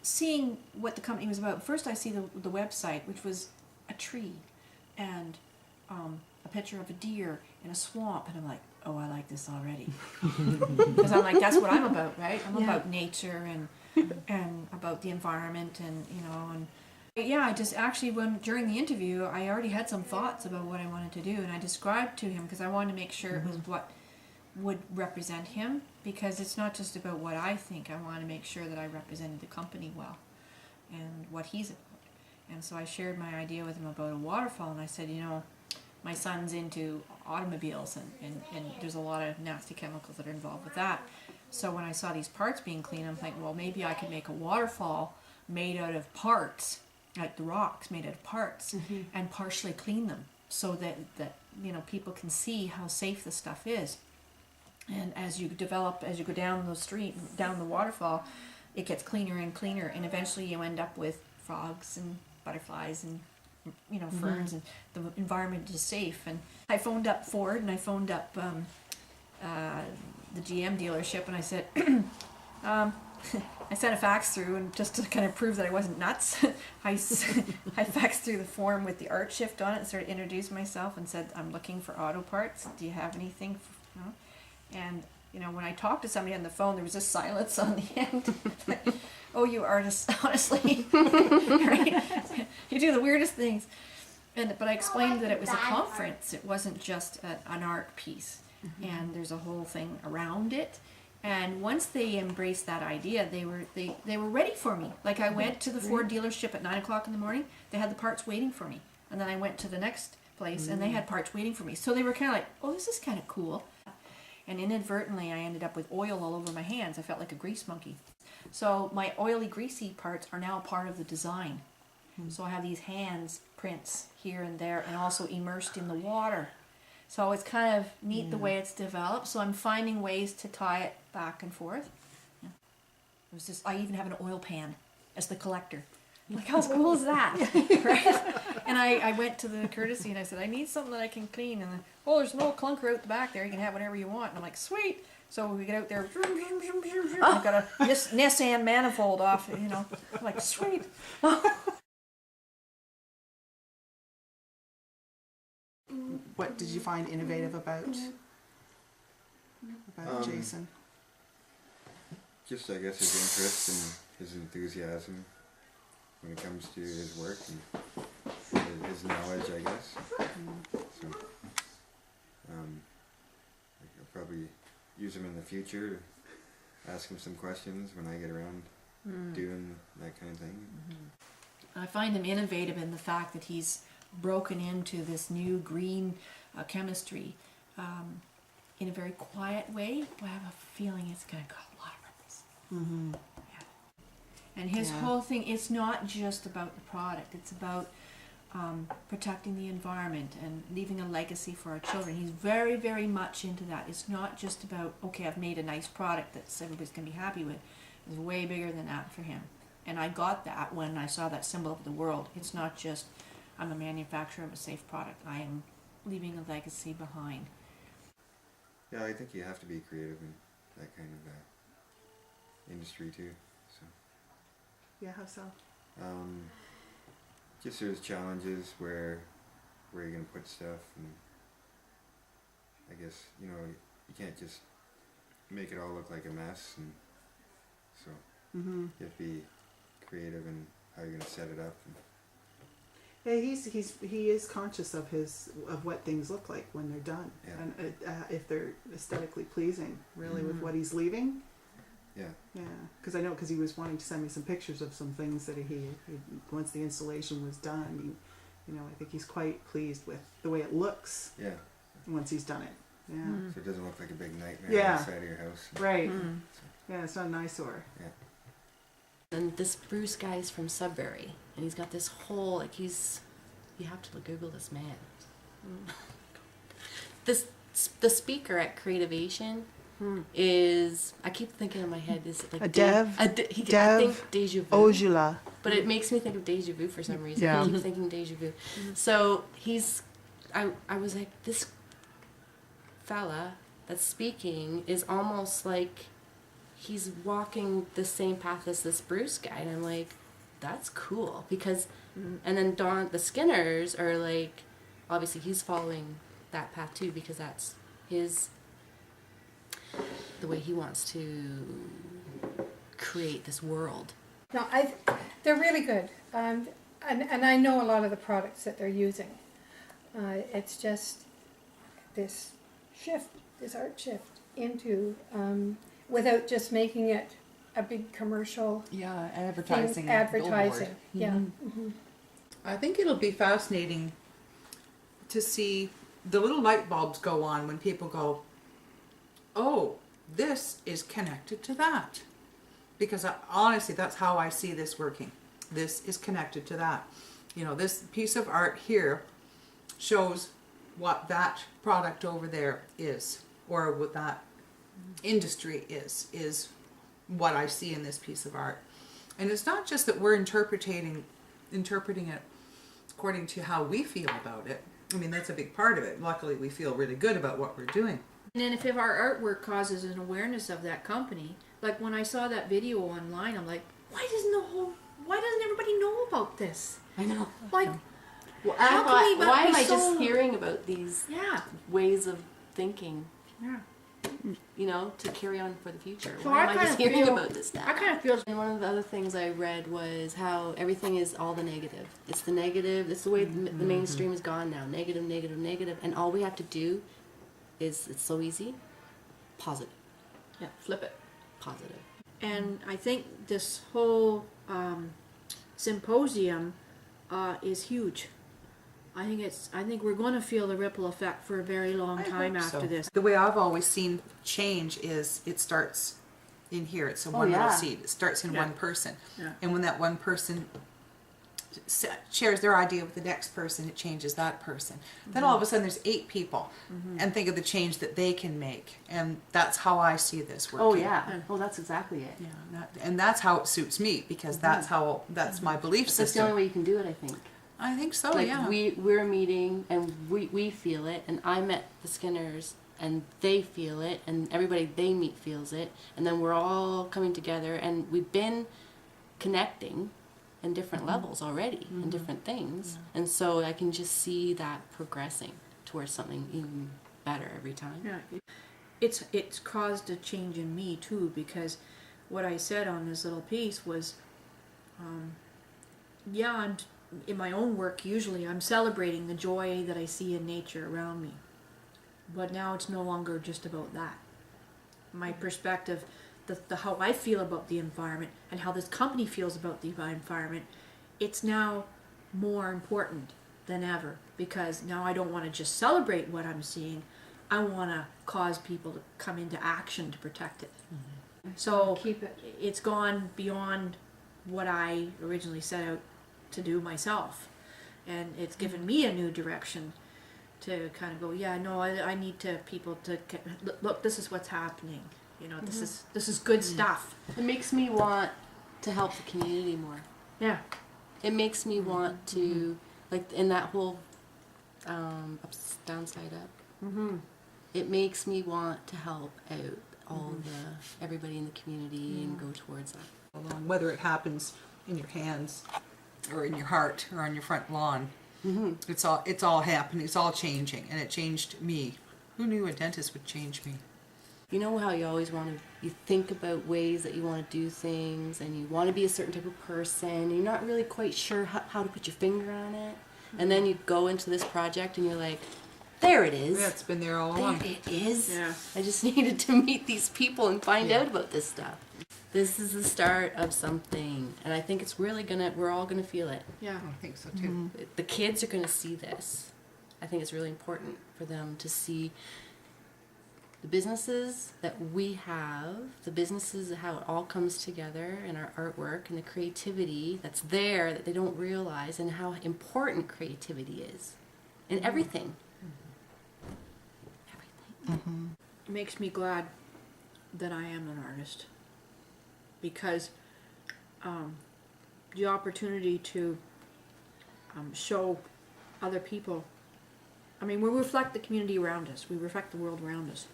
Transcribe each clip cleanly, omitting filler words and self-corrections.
seeing what the company was about, first I see the website, which was a tree and a picture of a deer in a swamp, and I'm like, oh, I like this already. Because I'm like, that's what I'm about, right? I'm about nature and about the environment, and and I just actually, during the interview, I already had some thoughts about what I wanted to do, and I described to him because I wanted to make sure it was what would represent him, because it's not just about what I think. I want to make sure that I represented the company well and what he's about. And so I shared my idea with him about a waterfall, and I said, my son's into automobiles, and there's a lot of nasty chemicals that are involved with that. So when I saw these parts being cleaned, I'm thinking, well, maybe I could make a waterfall made out of parts, like the rocks made out of parts, and partially clean them so that people can see how safe the stuff is. And as you go down the street, down the waterfall, it gets cleaner and cleaner, and eventually you end up with frogs and butterflies and ferns, and the environment is safe. And I phoned up Ford, and I phoned up the GM dealership, and I said, I sent a fax through, and just to kind of prove that I wasn't nuts, I faxed through the form with the ArtSHIFT on it and started introducing myself and said, I'm looking for auto parts. Do you have anything? And when I talked to somebody on the phone, there was just silence on the end. Oh, you artists, honestly, right? You do the weirdest things. But I explained that it was a conference. It wasn't just an art piece, and there's a whole thing around it. And once they embraced that idea, they were ready for me. Like, I went to the Ford dealership at 9 o'clock in the morning. They had the parts waiting for me, and then I went to the next place, and they had parts waiting for me. So they were kind of like, oh, this is kind of cool. And inadvertently, I ended up with oil all over my hands. I felt like a grease monkey. So my oily, greasy parts are now part of the design. So I have these hands prints here and there, and also immersed in the water. So it's kind of neat the way it's developed. So I'm finding ways to tie it back and forth. Yeah. It was just, I even have an oil pan as the collector. Like, how cool is that? Right? And I went to the courtesy and I said, I need something that I can clean. And there's no clunker out the back there. You can have whatever you want. And I'm like, sweet. So we get out there. I've got a Nissan manifold off. I'm like, sweet. What did you find innovative about Jason? Just, I guess, his interest and his enthusiasm when it comes to his work and his knowledge, I guess. So, I'll probably use him in the future, ask him some questions when I get around doing that kind of thing. I find him innovative in the fact that he's broken into this new green chemistry in a very quiet way. I have a feeling it's going to got a lot of ripples. Yeah. And his whole thing, it's not just about the product. It's about protecting the environment and leaving a legacy for our children. He's very, very much into that. It's not just about, okay, I've made a nice product that everybody's going to be happy with. It's way bigger than that for him. And I got that when I saw that symbol of the world. It's not just, I'm a manufacturer of a safe product. I am leaving a legacy behind. Yeah, I think you have to be creative in that kind of industry too. So. Yeah, how so? Just there's challenges where you're going to put stuff, and I guess, you can't just make it all look like a mess, and so you have to be creative in how you're going to set it up. Yeah, he is conscious of what things look like when they're done, and if they're aesthetically pleasing, really, with what he's leaving. Yeah, because he was wanting to send me some pictures of some things that he once the installation was done. I think he's quite pleased with the way it looks. Yeah. Once he's done it. Yeah. So it doesn't look like a big nightmare outside of your house. Right. Yeah, it's not an eyesore. Yeah. And this Bruce guy is from Sudbury, and he's got this whole you have to Google this man. The speaker at CreativeSHIFT is, I keep thinking in my head, is it like I think Deja Vu. Ojula. But it makes me think of Deja Vu for some reason. Yeah. I keep thinking Deja Vu. So I was like, this fella that's speaking is almost like he's walking the same path as this Bruce guy, and I'm like, that's cool, because, and then the Skinners are like, obviously he's following that path too, because that's the way he wants to create this world. No, they're really good, and I know a lot of the products that they're using. It's just this ArtSHIFT into, without just making it a big commercial advertising. Advertising, yeah. Mm-hmm. Mm-hmm. I think it'll be fascinating to see the little light bulbs go on when people go, oh, this is connected to that. Because honestly, that's how I see this working. This is connected to that. You know, this piece of art here shows what that product over there is, or what that industry is what I see in this piece of art. And it's not just that we're interpreting it according to how we feel about it. I mean, that's a big part of it. Luckily, we feel really good about what we're doing. And then if our artwork causes an awareness of that company, like when I saw that video online, I'm like, why doesn't everybody know about this? I know. Like, Well, how can we why be am I so- just hearing about these yeah, ways of thinking? yeah. You know, to carry on for the future. So Why I am I kinda just hearing feel- about this now? I kind of feel And one of the other things I read was how everything is all the negative. It's the negative. It's the way the mainstream is gone now. Negative, negative, negative. And all we have to do is, it's so easy, positive. yeah, flip it. Positive. And I think this whole symposium is huge. I think we're going to feel the ripple effect for a very long time after this. The way I've always seen change is it starts in here. It's a one little seed. It starts in Yeah. one person. Yeah. And when that one person shares their idea with the next person, it changes that person. Then all of a sudden there's 8 people. And think of the change that they can make. And that's how I see this working. Oh, yeah. Oh, that's exactly it. Yeah, and that's how it suits me, because that's my belief That's the system. only way you can do it, I think. I think so, Like, yeah. we're meeting, and we feel it, and I met the Skinners, and they feel it, and everybody they meet feels it, and then we're all coming together, and we've been connecting in different levels already, in different things, and so I can just see that progressing towards something even better every time. Yeah, it's caused a change in me too, because what I said on this little piece was, I'm in my own work usually I'm celebrating the joy that I see in nature around me, but now it's no longer just about that. My perspective, the how I feel about the environment and how this company feels about the environment, it's now more important than ever, because now I don't want to just celebrate what I'm seeing. I want to cause people to come into action to protect it. So Keep it. it's gone beyond what I originally set out to do myself, and it's given me a new direction to kind of go, yeah, no, I need to people to look, this is what's happening, you know, this is good stuff. It makes me want to help the community more. Yeah, It makes me want to, like, in that whole downside up. It makes me want to help out everybody in the community and go towards that. Along, whether it happens in your hands or in your heart or on your front lawn. It's all happening. It's all changing, and it changed me. Who knew a dentist would change me? You know how you always you think about ways that you want to do things, and you want to be a certain type of person, and you're not really quite sure how to put your finger on it, and then you go into this project and you're like, there it is. Yeah, it's been there all along. There it is. Yeah. I just needed to meet these people and find out about this stuff. This is the start of something, and I think it's really we're all gonna feel it. yeah. I think so too. The kids are gonna see this. I think it's really important for them to see the businesses that we have, the businesses, how it all comes together in our artwork, and the creativity that's there that they don't realize, and how important creativity is in everything. Everything. It makes me glad that I am an artist, because the opportunity to show other people, I mean, we reflect the community around us, we reflect the world around us.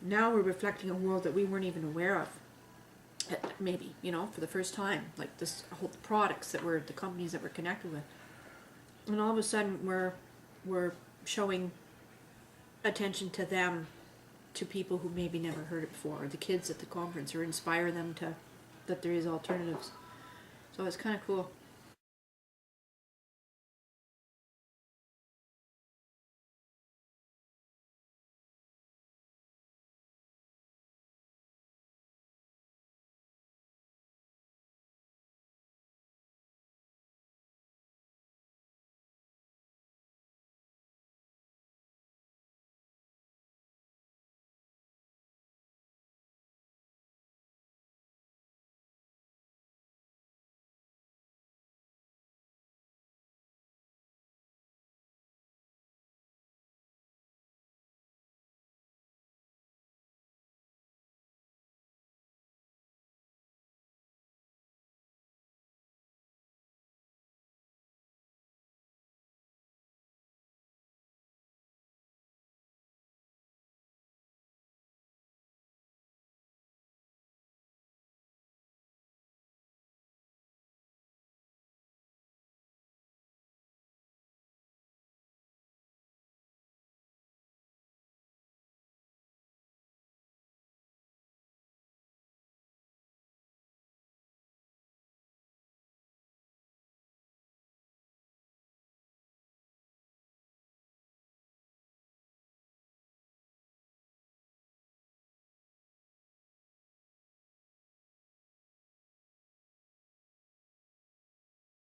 Now we're reflecting a world that we weren't even aware of maybe, you know, for the first time, like this whole products that were the companies that we're connected with, and all of a sudden we're showing attention to them, to people who maybe never heard it before, or the kids at the conference, or inspire them to that there is alternatives. So it's kind of cool.